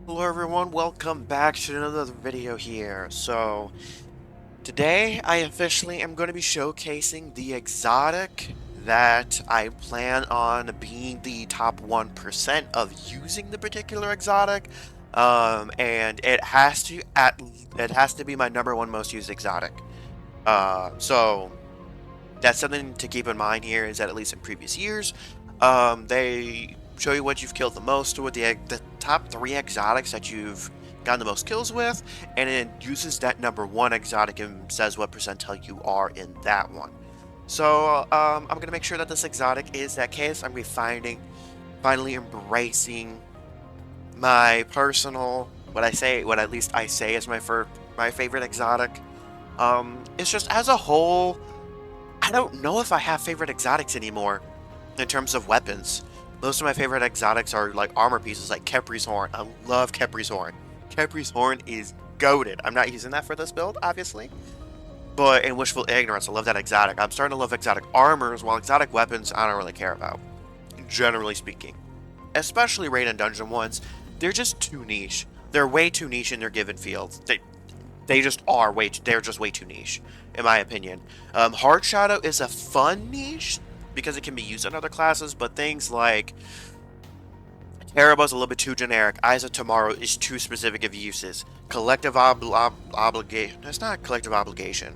Hello everyone, welcome back to another video here. So, today I officially am going to be showcasing the exotic that I plan on being the top 1% of using the particular exotic. And it has to be my number one most used exotic. So that's something to keep in mind here is that at least in previous years, they show you what you've killed the most with the top three exotics that you've gotten the most kills with, and it uses that number one exotic and says what percentile you are in that one. So I'm gonna make sure that this exotic is that case. I'm gonna be finally embracing my personal, what at least I say is my favorite exotic. It's just as a whole. I don't know if I have favorite exotics anymore in terms of weapons. Most of my favorite exotics are like armor pieces like Kepri's Horn. I love Kepri's Horn. Kepri's Horn is goaded. I'm not using that for this build, obviously. But in Wishful Ignorance, I love that exotic. I'm starting to love exotic armors, while exotic weapons I don't really care about, generally speaking. Especially raid and dungeon ones. They're just too niche. They're way too niche in their given fields. They just are they're just way too niche, in my opinion. Hard Shadow is a fun niche because it can be used in other classes, but things like Terrible's a little bit too generic. Eyes of Tomorrow is too specific of uses. Obligation. That's not collective obligation.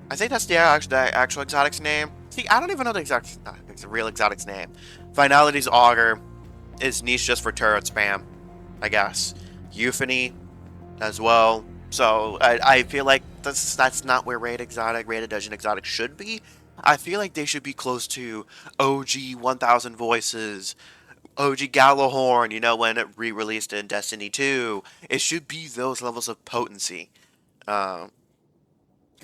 I think that's the actual exotic's name. See, I don't even know the real exotic's name. Finality's Augur is niche just for turret spam, I guess. Euphony as well. So I feel like that's not where Rated Dungeon Exotic should be. I feel like they should be close to OG 1000 Voices, OG Gallowhorn, you know, when it re-released in Destiny 2. It should be those levels of potency. Because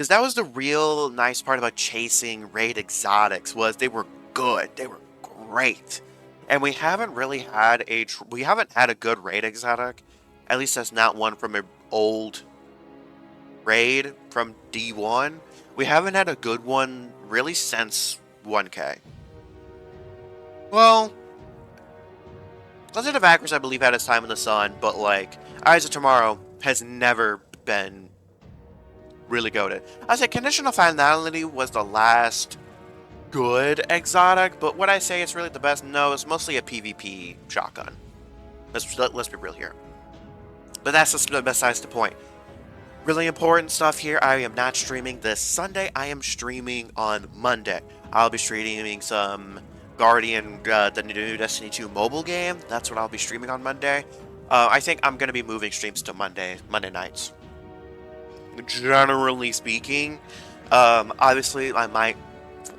that was the real nice part about chasing raid exotics was they were good. They were great. And we haven't had a good raid exotic. At least that's not one from an old raid from D1. We haven't had a good one really since 1K. Well, Legend of Acris, I believe, had its time in the sun, but like Eyes of Tomorrow has never been really goated. I say Conditional Finality was the last good exotic, but would I say it's really the best? No, it's mostly a PvP shotgun. Let's be real here. But that's just besides the point. Really important stuff here. I am not streaming this Sunday. I am streaming on Monday. I'll be streaming some Guardian, the new Destiny 2 mobile game. That's what I'll be streaming on Monday. I think I'm going to be moving streams to Monday nights. Generally speaking, obviously I might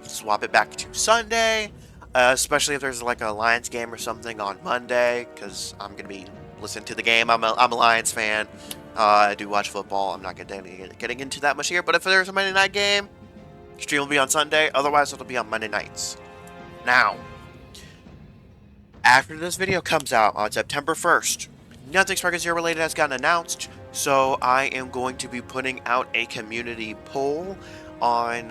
swap it back to Sunday, especially if there's like a Lions game or something on Monday, because I'm going to be listening to the game. I'm a Lions fan. I do watch football. I'm not getting into that much here, but if there's a Monday night game, stream will be on Sunday. Otherwise, it'll be on Monday nights. Now, after this video comes out on September 1st, nothing Sparking Zero related has gotten announced, so I am going to be putting out a community poll on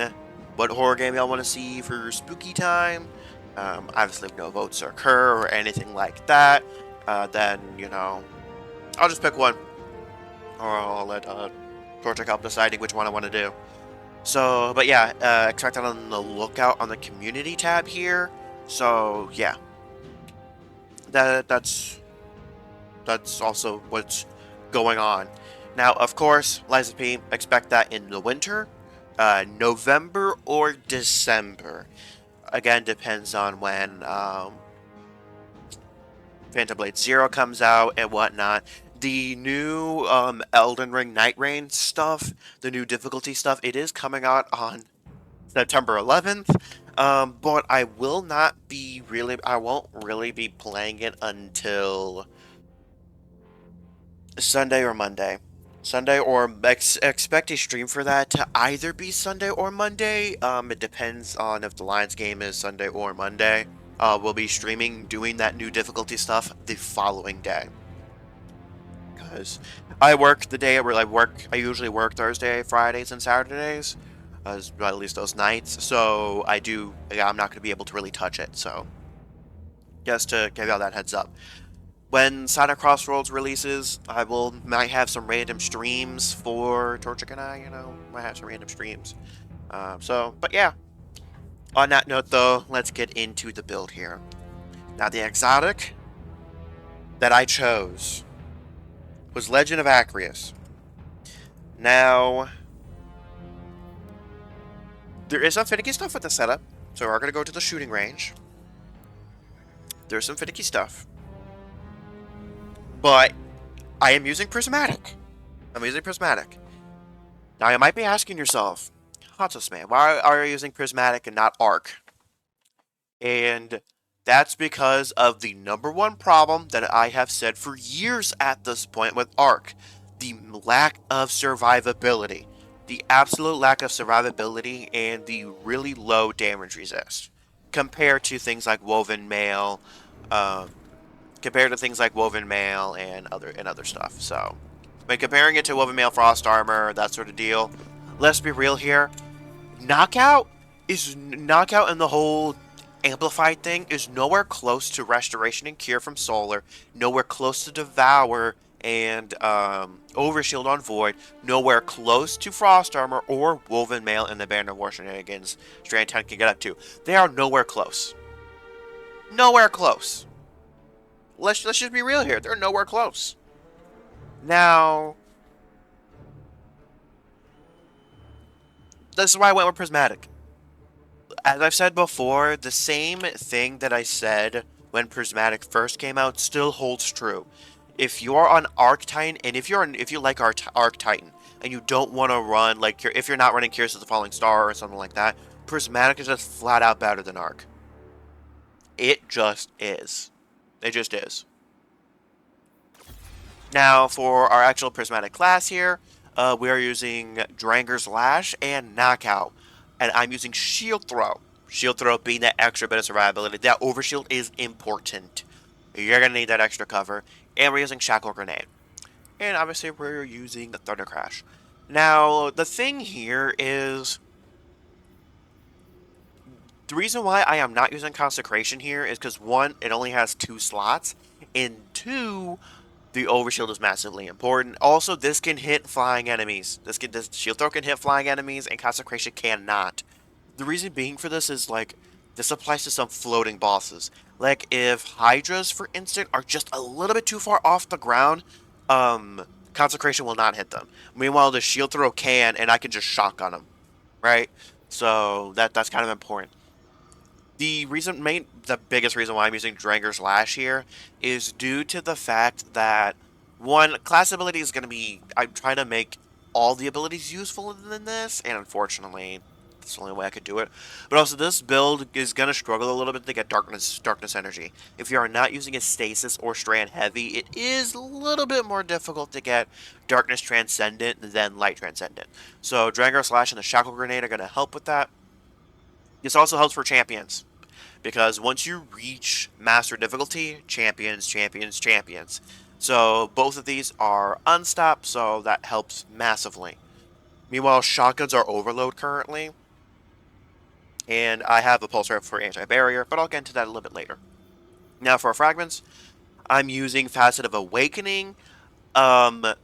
what horror game y'all want to see for spooky time. Obviously, if no votes occur or anything like that, then, you know, I'll just pick one. Or I'll let Torchic help deciding which one I want to do. So, but yeah, expect that on the lookout on the community tab here. So, yeah. That's also what's going on. Now, of course, Liza P, expect that in the winter, November or December. Again, depends on when Phantom Blade Zero comes out and whatnot. The new Elden Ring Night Rain stuff, the new difficulty stuff, it is coming out on September 11th. But I won't really be playing it until Sunday or Monday. Expect a stream for that to either be Sunday or Monday. It depends on if the Lions game is Sunday or Monday. We'll be streaming doing that new difficulty stuff the following day. Because I work the day where I usually work Thursday, Fridays, and Saturdays. At least those nights. So I'm not going to be able to really touch it. So just to give y'all that heads up. When Sonic Crossroads releases, might have some random streams for Torchic and I, might have some random streams. But yeah. On that note, though, let's get into the build here. Now, the exotic that I chose was Legend of Acreus. Now, there is some finicky stuff with the setup, so we're going to go to the shooting range. There's some finicky stuff. But I am using Prismatic. I'm using Prismatic. Now, you might be asking yourself, Hotsus Man, why are you using Prismatic and not Arc? And that's because of the number one problem that I have said for years at this point with Arc. The lack of survivability. The absolute lack of survivability and the really low damage resist. Compared to things like Woven Mail, and other stuff. So, when comparing it to Woven Mail, Frost Armor, that sort of deal, let's be real here. Knockout and the whole Amplified thing is nowhere close to Restoration and Cure from Solar, nowhere close to Devour and Overshield on Void, nowhere close to Frost Armor or Woven Mail and the Band of War shenanigans Strand 10 can get up to. They are nowhere close. Nowhere close. Let's just be real here. They're nowhere close. Now, this is why I went with Prismatic. As I've said before, the same thing that I said when Prismatic first came out still holds true. If you're on Arc Titan, and if you like Arc Titan, and you don't want to run if you're not running Curse of the Falling Star or something like that, Prismatic is just flat out better than Arc. It just is. It just is. Now, for our actual Prismatic class here, we are using Dranger's Lash and Knockout. And I'm using Shield Throw. Shield Throw being that extra bit of survivability. That Overshield is important. You're going to need that extra cover. And we're using Shackle Grenade. And obviously we're using the Thunder Crash. Now, the thing here is, the reason why I am not using Consecration here is because, one, it only has 2 slots. And 2, the Overshield is massively important. Also, this can hit flying enemies. This Shield Throw can hit flying enemies, and Consecration cannot. The reason being for this is, this applies to some floating bosses. Like, if Hydras, for instance, are just a little bit too far off the ground, Consecration will not hit them. Meanwhile, the Shield Throw can, and I can just shotgun them. Right? So, that's kind of important. The biggest reason why I'm using Dranger's Lash here is due to the fact that, one, class ability is going to be, I'm trying to make all the abilities useful in this, and unfortunately, that's the only way I could do it. But also, this build is going to struggle a little bit to get Darkness Energy. If you are not using a Stasis or Strand Heavy, it is a little bit more difficult to get Darkness Transcendent than Light Transcendent. So, Dranger's Lash and the Shackle Grenade are going to help with that. This also helps for champions, because once you reach Master Difficulty, champions. So both of these are unstopped, so that helps massively. Meanwhile, shotguns are overload currently, and I have a Pulse Rifle for anti-barrier, but I'll get into that a little bit later. Now for fragments, I'm using Facet of Awakening. So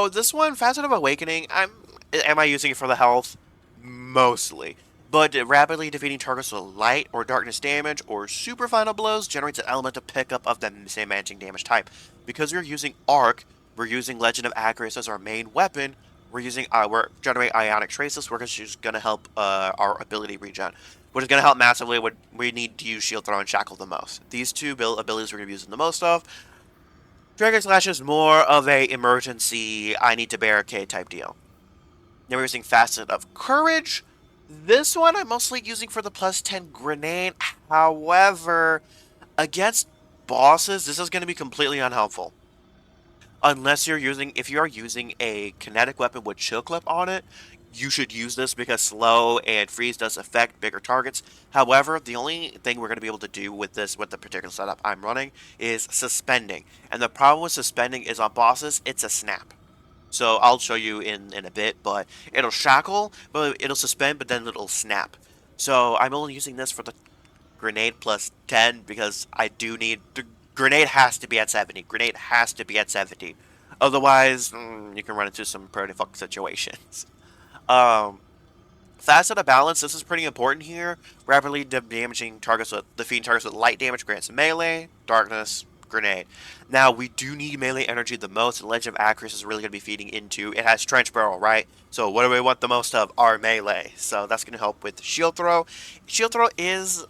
this one, Facet of Awakening, am I using it for the health? Mostly. But rapidly defeating targets with light or darkness damage or super final blows generates an element of pickup of the same magic damage type. Because we're using Arc, we're using Legend of Acreus as our main weapon, we're generate Ionic Traces, which is going to help our ability regen. Which is going to help massively when we need to use Shield Throw and Shackle the most. These two abilities we're going to be using the most of. Dragon Slash is more of a emergency, I need to barricade type deal. Now we're using Facet of Courage. This one I'm mostly using for the plus 10 grenade. However, against bosses, this is going to be completely unhelpful. If you are using a kinetic weapon with Chill Clip on it, you should use this because slow and freeze does affect bigger targets. However, the only thing we're going to be able to do with the particular setup I'm running, is suspending. And the problem with suspending is on bosses, it's a snap. So I'll show you in a bit, but it'll shackle, but it'll suspend, but then it'll snap. So I'm only using this for the Grenade plus 10 because I do need... Grenade has to be at 70. Grenade has to be at 70. Otherwise, you can run into some pretty fuck situations. Um, Facet of Balance, this is pretty important here. Rapidly damaging targets with defeating targets with light damage grants melee, darkness, grenade. Now we do need melee energy the most, and Legend of Acris is really going to be feeding into. It has Trench Barrel, right? So what do we want the most of? Our melee. So that's going to help with Shield Throw. Shield Throw is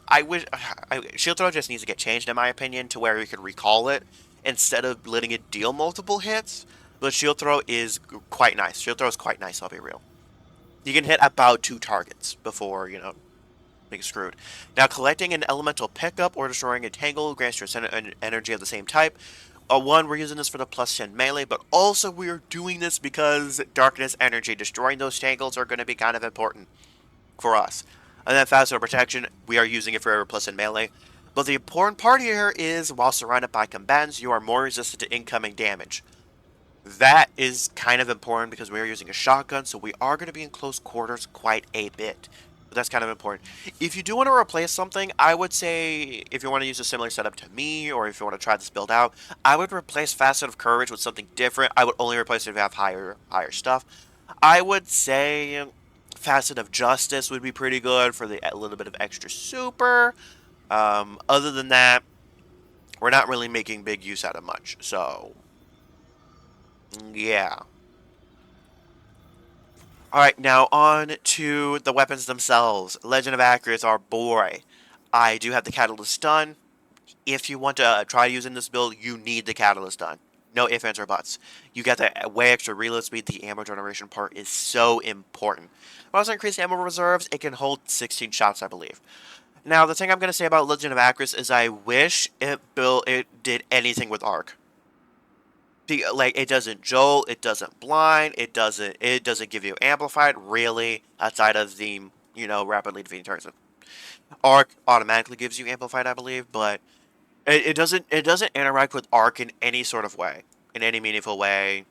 Shield Throw just needs to get changed in my opinion to where we can recall it instead of letting it deal multiple hits. But Shield Throw is quite nice. Shield Throw is quite nice. I'll be real. You can hit about 2 targets before, being screwed. Now, collecting an elemental pickup or destroying a tangle grants your energy of the same type. One, we're using this for the plus 10 melee, but also we're doing this because darkness energy, destroying those tangles are going to be kind of important for us. And then Facet Protection, we are using it for plus 10 melee. But the important part here is, while surrounded by combatants, you are more resistant to incoming damage. That is kind of important because we are using a shotgun, so we are going to be in close quarters quite a bit. But that's kind of important. If you do want to replace something, I would say, if you want to use a similar setup to me, or if you want to try this build out, I would replace Facet of Courage with something different. I would only replace it if you have higher stuff. I would say Facet of Justice would be pretty good for the little bit of extra super. Other than that, we're not really making big use out of much, so yeah. Alright, now on to the weapons themselves. Legend of Acre is our boy. I do have the Catalyst done. If you want to try using this build, you need the Catalyst done. No ifs, ands, or buts. You get the way extra reload speed. The ammo generation part is so important. Also, increased ammo reserves. It can hold 16 shots, I believe. Now, the thing I'm going to say about Legend of Acris is I wish it did anything with Arc. Like, it doesn't jolt, it doesn't blind, it doesn't give you amplified really outside of the rapidly defeating targets. Arc automatically gives you amplified, I believe, but it doesn't interact with Arc in any sort of way, in any meaningful way,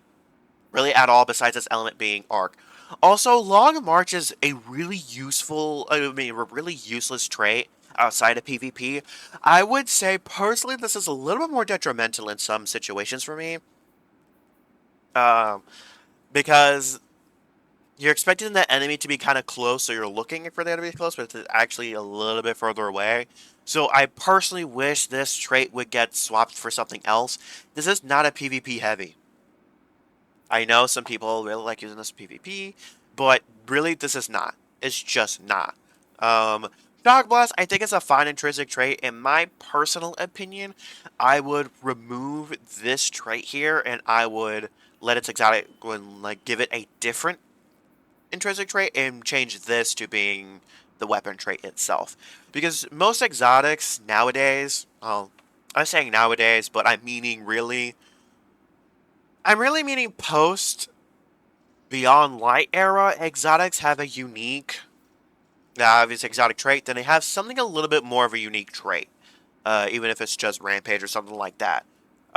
really at all. Besides its element being Arc. Also, Long March is a really useful, a really useless trait outside of PvP. I would say personally this is a little bit more detrimental in some situations for me. Um, because you're expecting the enemy to be kind of close, so you're looking for the enemy close, but it's actually a little bit further away. So I personally wish this trait would get swapped for something else. This is not a PvP heavy. I know some people really like using this PvP, but really this is not. It's just not. Shock Blast, I think it's a fine intrinsic trait. In my personal opinion, I would remove this trait here, and I would let its exotic, like, give it a different intrinsic trait and change this to being the weapon trait itself. Because most exotics nowadays, well, I'm saying nowadays, but I'm really meaning post Beyond Light era, exotics have a unique, obviously exotic trait, then they have something a little bit more of a unique trait. Even if it's just Rampage or something like that.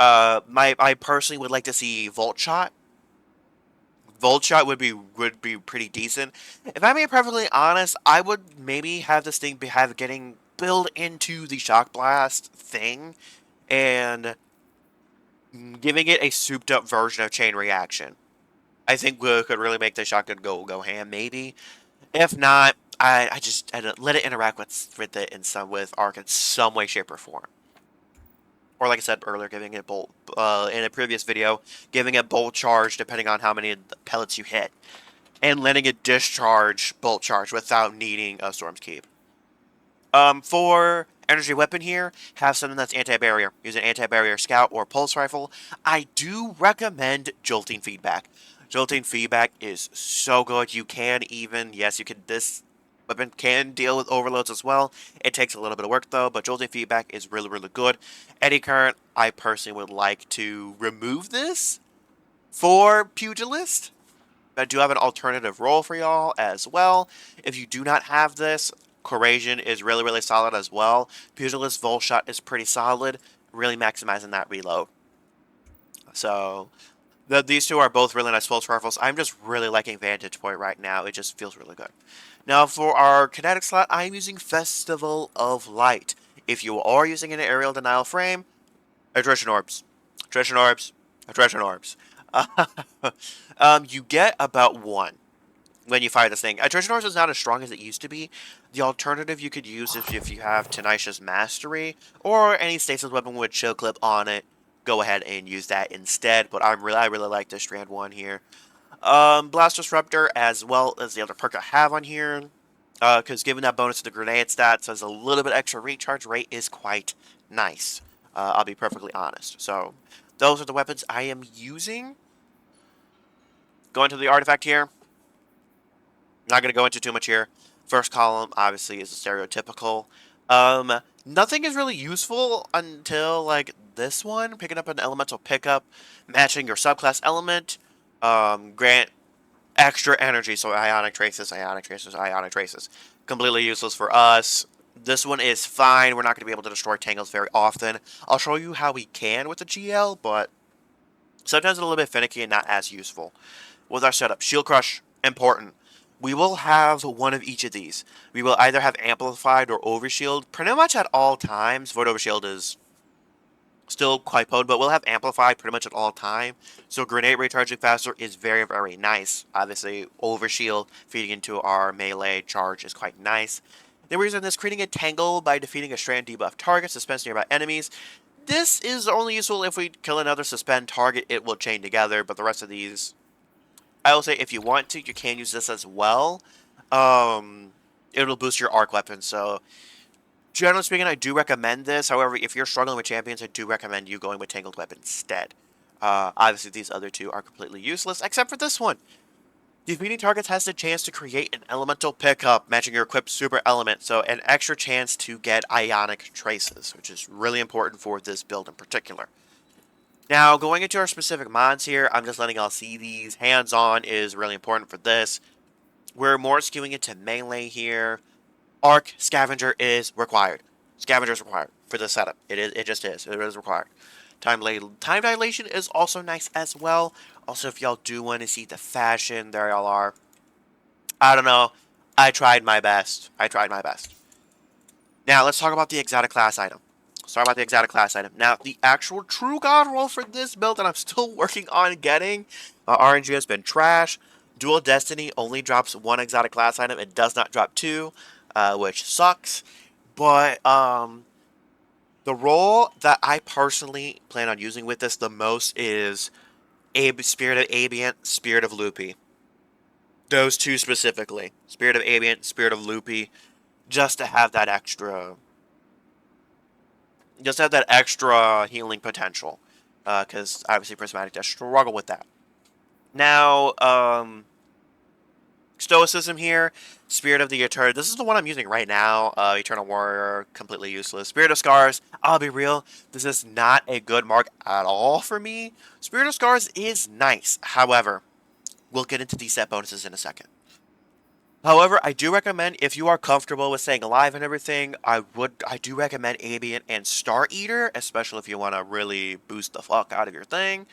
I personally would like to see Volt Shot. Volt Shot would be pretty decent. If I'm being perfectly honest, I would maybe have this thing getting built into the Shock Blast thing, and giving it a souped up version of Chain Reaction. I think we could really make the shotgun go ham, maybe. If not, I let it interact with Arc in some way, shape, or form. Or like I said earlier, giving it bolt in a previous video, giving it bolt charge depending on how many pellets you hit, and letting it discharge bolt charge without needing a Storm's Keep. For energy weapon here, have something that's anti-barrier. Use an anti-barrier scout or pulse rifle. I do recommend Jolting Feedback. Jolting Feedback is so good. You can even, yes, you can, this weapon can deal with overloads as well. It takes a little bit of work though, but Jolting Feedback is really, really good. Eddy Current, I personally would like to remove this for Pugilist. I do have an alternative role for y'all as well. If you do not have this, Corrasion is really, really solid as well. Pugilist Volt Shot is pretty solid, really maximizing that reload. So, These two are both really nice pulse rifles. I'm just really liking Vantage Point right now. It just feels really good. Now for our kinetic slot, I'm using Festival of Light. If you are using an aerial denial frame, attrition orbs, attrition orbs, attrition orbs. You get about one when you fire this thing. Attrition orbs is not as strong as it used to be. The alternative you could use is if you have Tenacious Mastery or any stasis weapon with chill clip on it. Go ahead and use that instead. But I really like this Strand 1 here. Blast Disruptor as well as the other perk I have on here. Because given that bonus to the grenade stats, as a little bit extra recharge rate is quite nice. I'll be perfectly honest. So those are the weapons I am using. Going to the artifact here. Not going to go into too much here. First column, obviously, is a stereotypical. Nothing is really useful until, like, this one. Picking up an elemental pickup, matching your subclass element, grant extra energy, so ionic traces, ionic traces, ionic traces. Completely useless for us. This one is fine. We're not going to be able to destroy tangles very often. I'll show you how we can with the GL, but sometimes it's a little bit finicky and not as useful. With our setup, Shield Crush, important. We will have one of each of these. We will either have Amplified or Overshield pretty much at all times. Void Overshield is still quite potent, but we'll have Amplified pretty much at all time. So Grenade recharging faster is very, very nice. Obviously, Overshield feeding into our melee charge is quite nice. Then we're using this, creating a tangle by defeating a strand debuff target, suspends nearby enemies. This is only useful if we kill another suspend target, it will chain together, but the rest of these, I will say if you want to, you can use this as well. It'll boost your arc weapon, so generally speaking, I do recommend this. However, if you're struggling with champions, I do recommend you going with Tangled Web instead. Obviously, these other two are completely useless, except for this one. Defeating targets has the chance to create an elemental pickup, matching your equipped super element, so an extra chance to get ionic traces, which is really important for this build in particular. Now, going into our specific mods here, I'm just letting y'all see these. Hands-on is really important for this. We're more skewing into melee here. Arc Scavenger is required. Scavenger is required for this setup. It just is. It is required. Time dilation is also nice as well. Also, if y'all do want to see the fashion, there y'all are. I don't know. I tried my best. Now, let's talk about the exotic class item. Now, the actual true god roll for this build that I'm still working on getting, RNG has been trash. Dual Destiny only drops one exotic class item. It does not drop two, which sucks. But the role that I personally plan on using with this the most is Spirit of Abiant, Spirit of Loopy. Those two specifically. Spirit of Abiant, Spirit of Loopy. Just to have that extra healing potential, because obviously Prismatic does struggle with that. Now, Stoicism here, Spirit of the Eternal. This is the one I'm using right now. Eternal Warrior, completely useless. Spirit of Scars, I'll be real, this is not a good mark at all for me. Spirit of Scars is nice. However, we'll get into these set bonuses in a second. However, I do recommend, if you are comfortable with staying alive and everything, I do recommend Abiant and Star Eater, especially if you want to really boost the fuck out of your thing.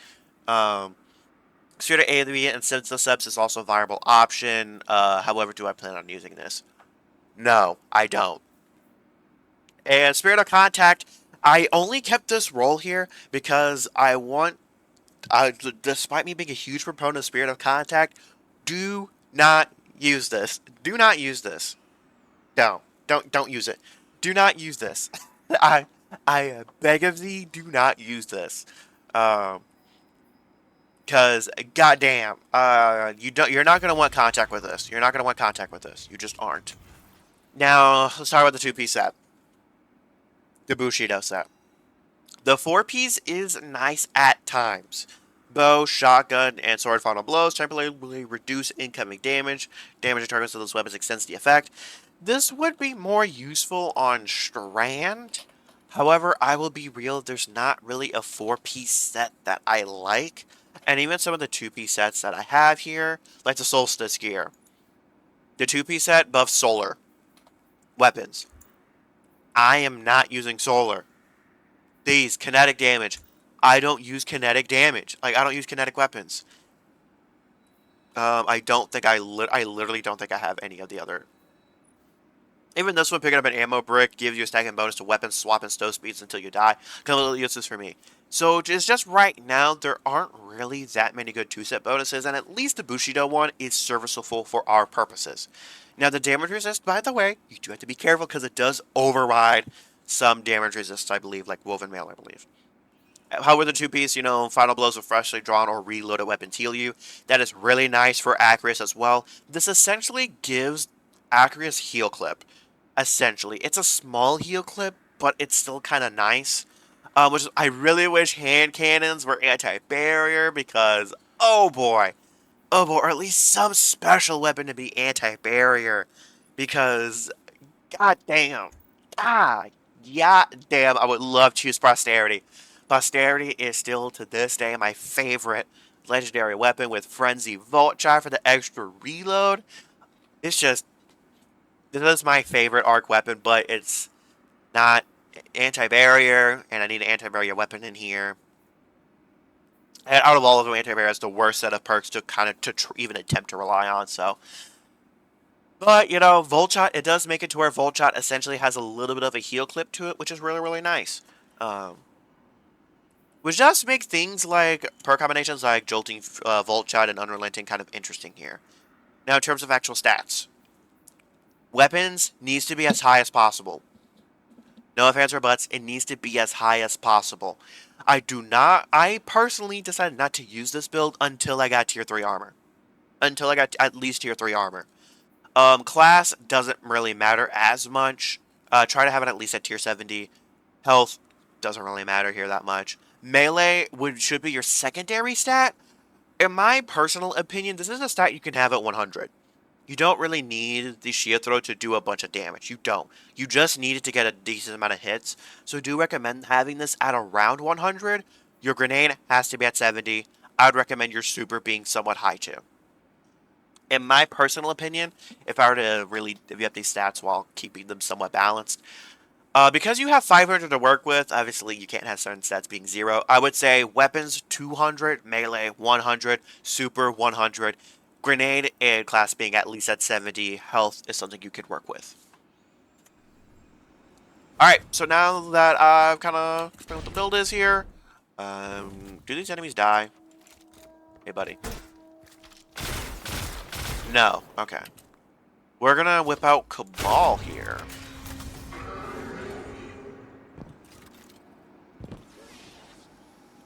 Spirit of Abiant and Syntheseps is also a viable option. However, do I plan on using this? No, I don't. And Spirit of Contact, I only kept this role here because I want, despite me being a huge proponent of Spirit of Contact, do not use this. Do not use this. No, don't use it. Do not use this. I beg of thee, do not use this. Because goddamn, you're not gonna want contact with this. You're not gonna want contact with this. You just aren't. Now let's talk about the 2-piece set, the Bushido set. The 4-piece is nice at times. Bow, shotgun, and sword final blows temporarily reduce incoming damage. Damage to targets of those weapons extends the effect. This would be more useful on Strand. However, I will be real, there's not really a 4-piece set that I like. And even some of the 2-piece sets that I have here, like the Solstice gear. The 2-piece set buffs solar weapons. I am not using solar. These, kinetic damage, I don't use kinetic damage. Like, I don't use kinetic weapons. I don't think I literally don't think I have any of the other. Even this one, picking up an ammo brick gives you a stacking bonus to weapon swap and stow speeds until you die. Completely useless for me. So it's just right now, there aren't really that many good two-set bonuses, and at least the Bushido one is serviceable for our purposes. Now, the damage resist, by the way, you do have to be careful because it does override some damage resist, I believe, like Woven Mail, I believe. However, the two-piece, final blows of freshly drawn or reloaded weapon heal you. That is really nice for Acrius as well. This essentially gives Acrius heal clip. Essentially, it's a small heal clip, but it's still kind of nice. I really wish hand cannons were anti-barrier because, oh boy, or at least some special weapon to be anti-barrier because, god damn, yeah, damn, I would love to use Posterity. Posterity is still to this day my favorite legendary weapon with Frenzy Vulture for the extra reload. It's just, this is my favorite arc weapon, but it's not anti-barrier, and I need an anti-barrier weapon in here. And out of all of them, anti-barrier is the worst set of perks to even attempt to rely on, so. But, Voltshot, it does make it to where Voltshot essentially has a little bit of a heal clip to it, which is really, really nice. Which does make things like perk combinations like Jolting Voltshot and Unrelenting kind of interesting here. Now, in terms of actual stats, weapons needs to be as high as possible. No ifs, ands, or buts, it needs to be as high as possible. I personally decided not to use this build until I got tier 3 armor. Until I got at least tier 3 armor. Class doesn't really matter as much. Try to have it at least at tier 70. Health doesn't really matter here that much. Melee should be your secondary stat. In my personal opinion, this is a stat you can have at 100. You don't really need the shield throw to do a bunch of damage. You don't. You just need it to get a decent amount of hits. So I do recommend having this at around 100. Your grenade has to be at 70. I would recommend your super being somewhat high too. In my personal opinion, if I were to really divvy up these stats while keeping them somewhat balanced, because you have 500 to work with, obviously you can't have certain stats being 0. I would say weapons 200, melee 100, super 100, grenade and class being at least at 70, health is something you could work with. Alright, so now that I've kind of explained what the build is here, do these enemies die? Hey, buddy. No, okay. We're gonna whip out Cabal here.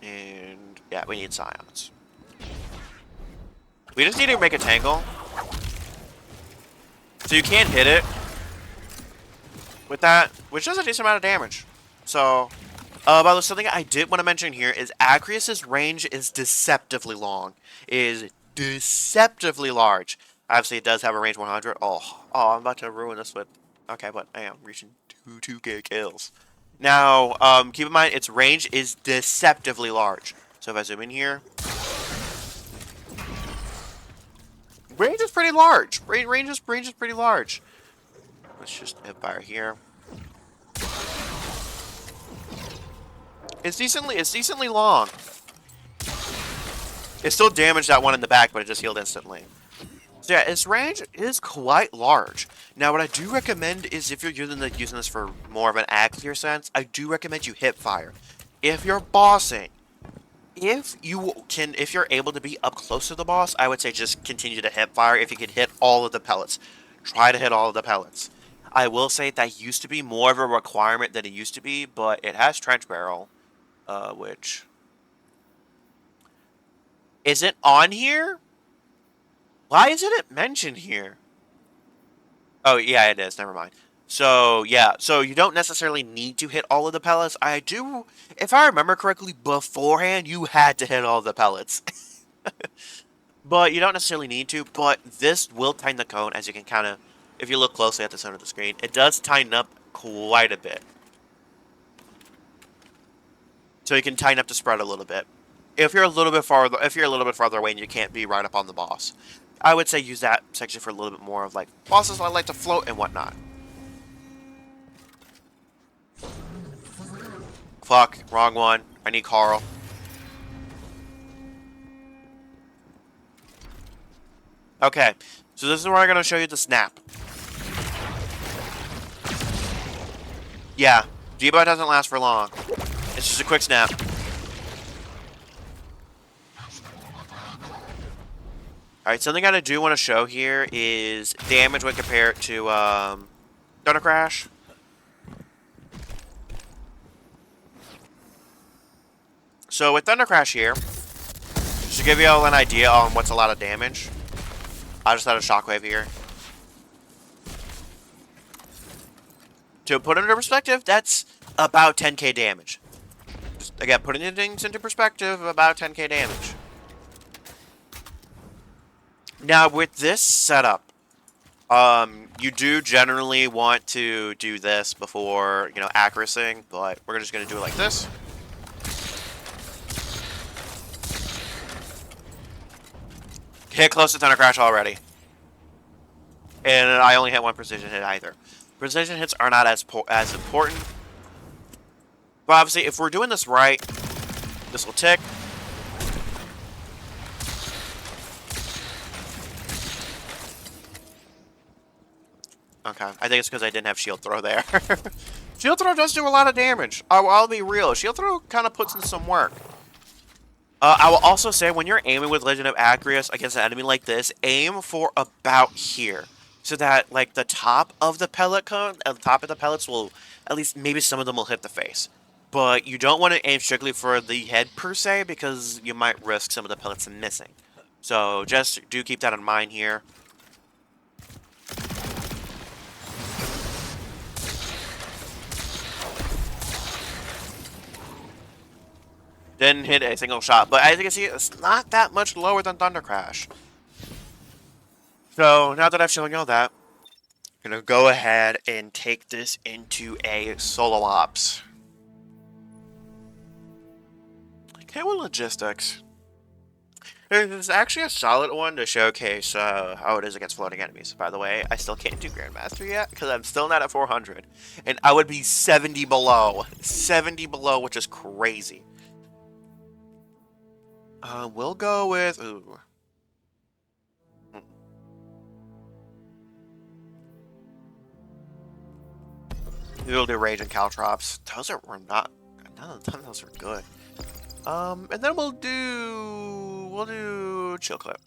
And, yeah, we need Scions. We just need to make a tangle. So you can't hit it with that, which does a decent amount of damage. So, but something I did want to mention here is Acrius's range is deceptively long. Is deceptively large. Obviously, it does have a range 100. Oh, I'm about to ruin this with... Okay, but I am reaching 2k kills. Now, keep in mind, its range is deceptively large. So if I zoom in here... Range is pretty large. Range is pretty large. Let's just fire here. It's decently long. It still damaged that one in the back, but it just healed instantly. So yeah, its range is quite large. Now, what I do recommend is if you're using this for more of an ag-clear sense, I do recommend you hip fire. If you're bossing, if you're able to be up close to the boss, I would say just continue to hip fire. If you can hit all of the pellets, try to hit all of the pellets. I will say that used to be more of a requirement than it used to be, but it has trench barrel, which isn't on here. Why isn't it mentioned here? Oh, yeah, it is. Never mind. So, yeah. So, you don't necessarily need to hit all of the pellets. If I remember correctly, beforehand, you had to hit all of the pellets. But you don't necessarily need to. But this will tighten the cone, as you can kind of, if you look closely at the center of the screen. It does tighten up quite a bit. So, you can tighten up the spread a little bit. If you're a little bit farther away and you can't be right up on the boss, I would say use that section for a little bit more of like bosses that like to float and whatnot. Fuck, wrong one. I need Carl. Okay, so this is where I'm going to show you the snap. Yeah, G-Bot doesn't last for long. It's just a quick snap. Alright, something I do want to show here is damage when compared to Thunder Crash. So with Thunder Crash here, just to give you all an idea on what's a lot of damage, I just had a Shockwave here. To put it into perspective, that's about 10k damage. Just, again, putting things into perspective, about 10k damage. Now, with this setup, you do generally want to do this before, accuracy, but we're just going to do it like this. Hit close to Thunder Crash already. And I only hit one precision hit either. Precision hits are not as important. But obviously, if we're doing this right, this will tick. Okay, I think it's because I didn't have Shield Throw there. Shield Throw does do a lot of damage. I'll be real. Shield Throw kind of puts in some work. I will also say, when you're aiming with Legend of Acreus against an enemy like this, aim for about here. So that, like, the top of the pellet cone, the top of the pellets will, at least maybe some of them will hit the face. But you don't want to aim strictly for the head, per se, because you might risk some of the pellets missing. So, just do keep that in mind here. Didn't hit a single shot, but as you can see, it's not that much lower than Thunder Crash. So, now that I've shown you all that, I'm going to go ahead and take this into a solo ops. Okay, well, logistics. It's actually a solid one to showcase how it is against floating enemies. By the way, I still can't do Grandmaster yet, because I'm still not at 400. And I would be 70 below. 70 below, which is crazy. We'll go with... Ooh. We'll do Rage and Caltrops. Those were not... None of those are good. And then we'll do Chill Clip.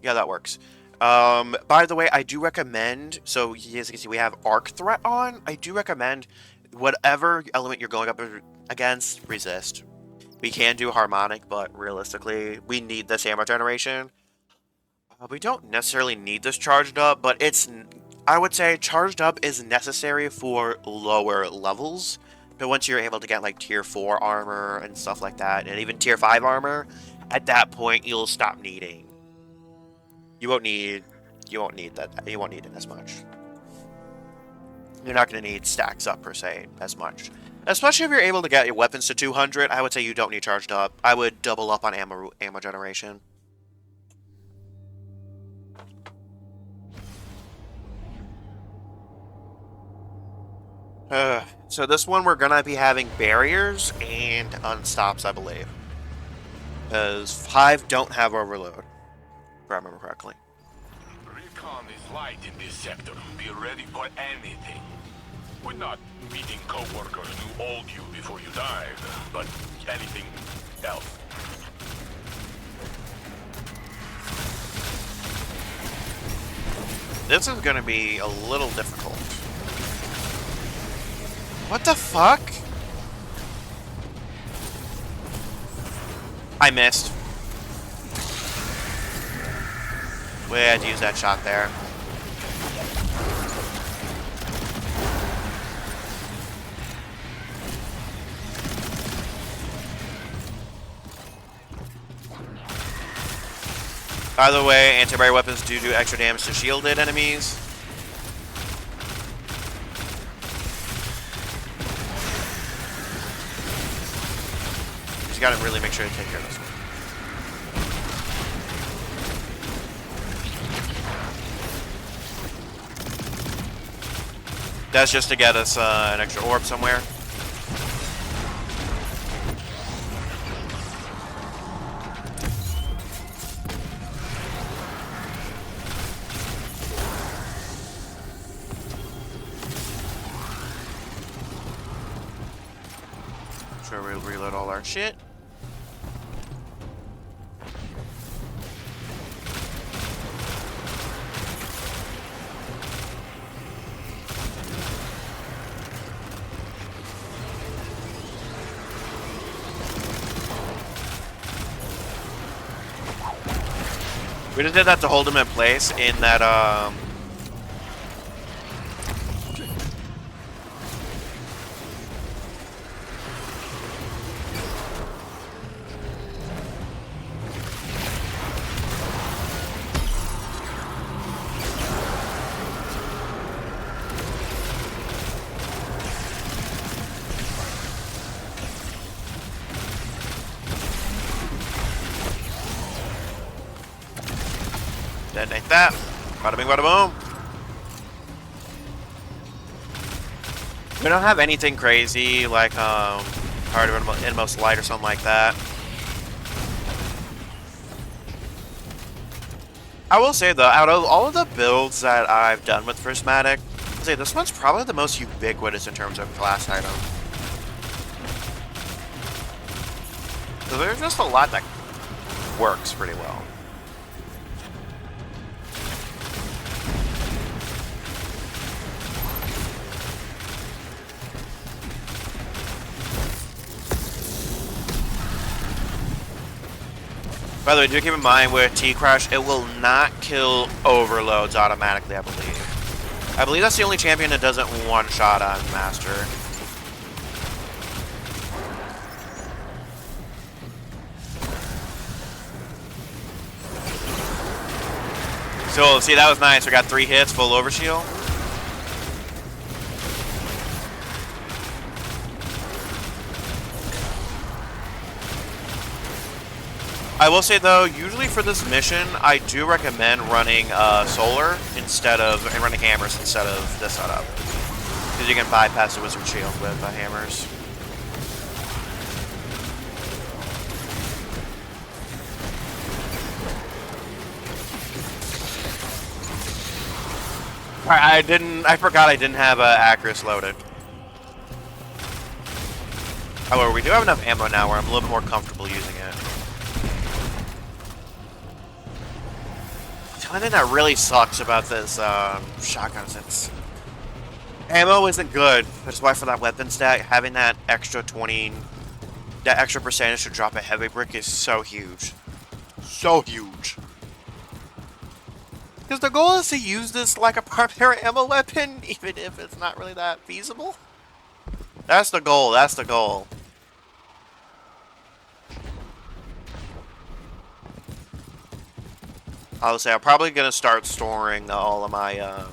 Yeah, that works. By the way, I do recommend, so as you can see, we have Arc Threat on. I do recommend whatever element you're going up against, resist. We can do Harmonic, but realistically, we need this ammo generation. We don't necessarily need this charged up, but I would say charged up is necessary for lower levels. But once you're able to get like tier 4 armor and stuff like that, and even tier 5 armor, at that point you'll stop needing. You won't need that. You won't need it as much. You're not going to need stacks up per se as much. Especially if you're able to get your weapons to 200, I would say you don't need charged up. I would double up on ammo generation. So this one we're gonna be having barriers and unstops, I believe. Because 5 don't have overload, if I remember correctly. Recon is light in this sector. Be ready for anything. We're not meeting co-workers to hold you before you dive, but anything else. This is gonna be a little difficult. What the fuck? I missed. We had to use that shot there. By the way, anti-barrier weapons do extra damage to shielded enemies. Just gotta really make sure to take care of this one. That's just to get us an extra orb somewhere. more shit. We just did that to hold him in place in that, detonate that. Bada bing, bada boom. We don't have anything crazy like Heart of Inmost Light or something like that. I will say though, out of all of the builds that I've done with Prismatic, I'd say this one's probably the most ubiquitous in terms of class item. So there's just a lot that works pretty well. By the way, do keep in mind with T-Crash, it will not kill overloads automatically, I believe. I believe that's the only champion that doesn't one-shot on Master. So, see, that was nice. We got 3 hits, full overshield. I will say though, usually for this mission, I do recommend running solar and running hammers instead of this setup, because you can bypass the wizard shield with hammers. Alright, I forgot I didn't have Acris loaded. However, we do have enough ammo now where I'm a little bit more comfortable using it. The only thing that really sucks about this shotgun is ammo isn't good. That's why for that weapon stat, having that extra percentage to drop a heavy brick is so huge. So huge. Because the goal is to use this like a primary ammo weapon, even if it's not really that feasible. That's the goal, that's the goal. I would say I'm probably going to start storing all of my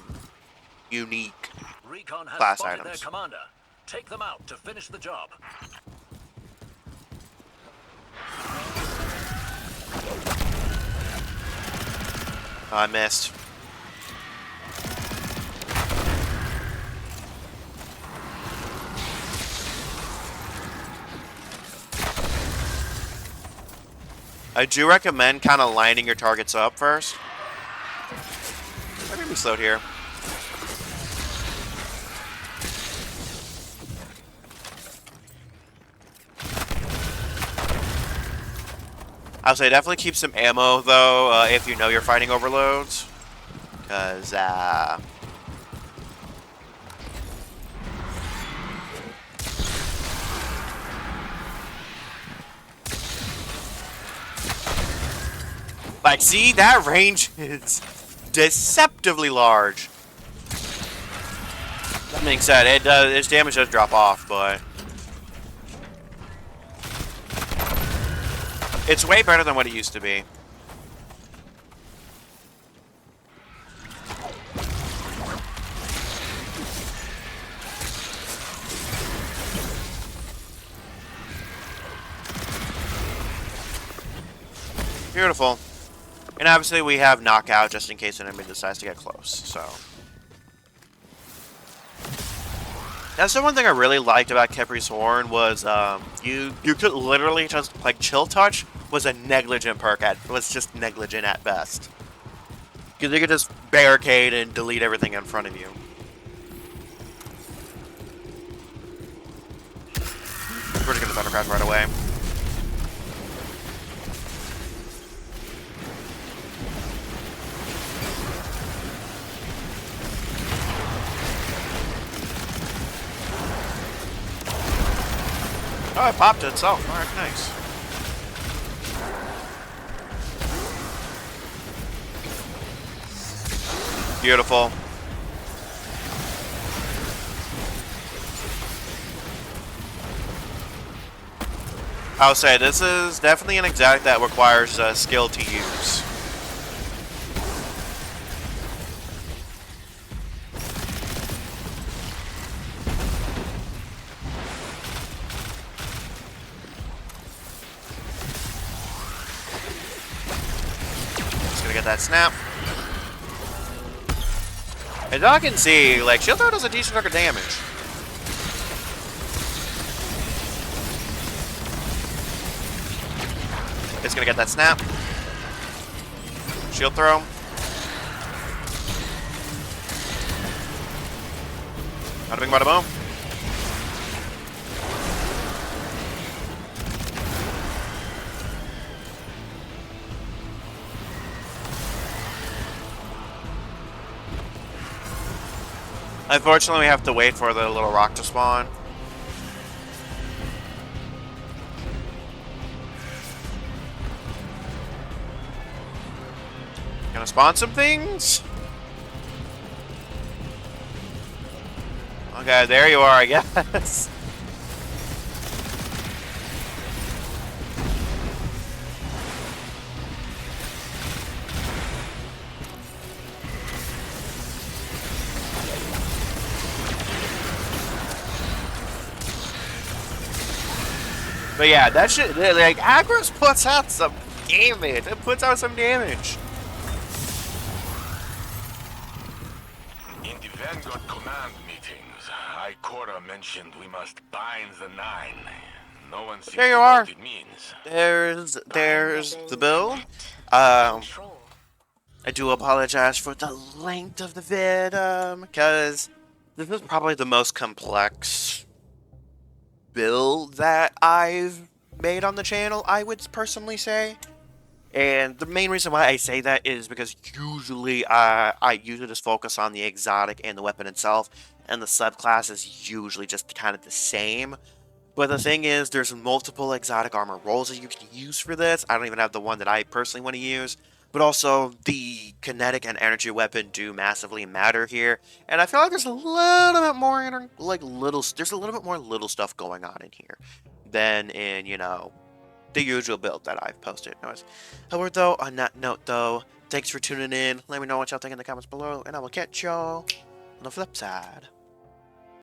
unique Recon has class spotted items. their commander. Take them out to finish the job. I missed. I do recommend kind of lining your targets up first. I'm gonna be slowed here. I would say definitely keep some ammo though if you know you're fighting overloads, because like, see, that range is deceptively large. That being said, its damage does drop off, but it's way better than what it used to be. Beautiful. And obviously we have knockout just in case an enemy decides to get close, so. That's the one thing I really liked about Khepri's Horn was you could literally just, like, Chill Touch was a negligent perk was just negligent at best. Because you could just barricade and delete everything in front of you. We're just gonna Thundercrash right away. Oh, it popped itself. Alright, nice. Beautiful. I'll say this is definitely an exotic that requires skill to use. Just gonna get that snap. As I can see, like, Shield Throw does a decent chunk of damage. It's gonna get that snap. Shield throw. Bada bing, bada boom. Unfortunately, we have to wait for the little rock to spawn. Gonna spawn some things? Okay, there you are, I guess. But yeah, that shit, like, Agros puts out some damage. It puts out some damage. In the Vanguard command meetings, Ikora mentioned we must bind the Nine. No one seems There you to know are. what it means. There's the build. I do apologize for the length of the vid, because this is probably the most complex build that I've made on the channel, I would personally say. And the main reason why I say that is because usually I usually just focus on the exotic and the weapon itself, and the subclass is usually just kind of the same. But the thing is, there's multiple exotic armor rolls that you can use for this. I don't even have the one that I personally want to use. But also, the kinetic and energy weapon do massively matter here. And I feel like there's a little bit more, there's a little bit more little stuff going on in here than in, you know, the usual build that I've posted. However, though, on that note, though, thanks for tuning in. Let me know what y'all think in the comments below, and I will catch y'all on the flip side.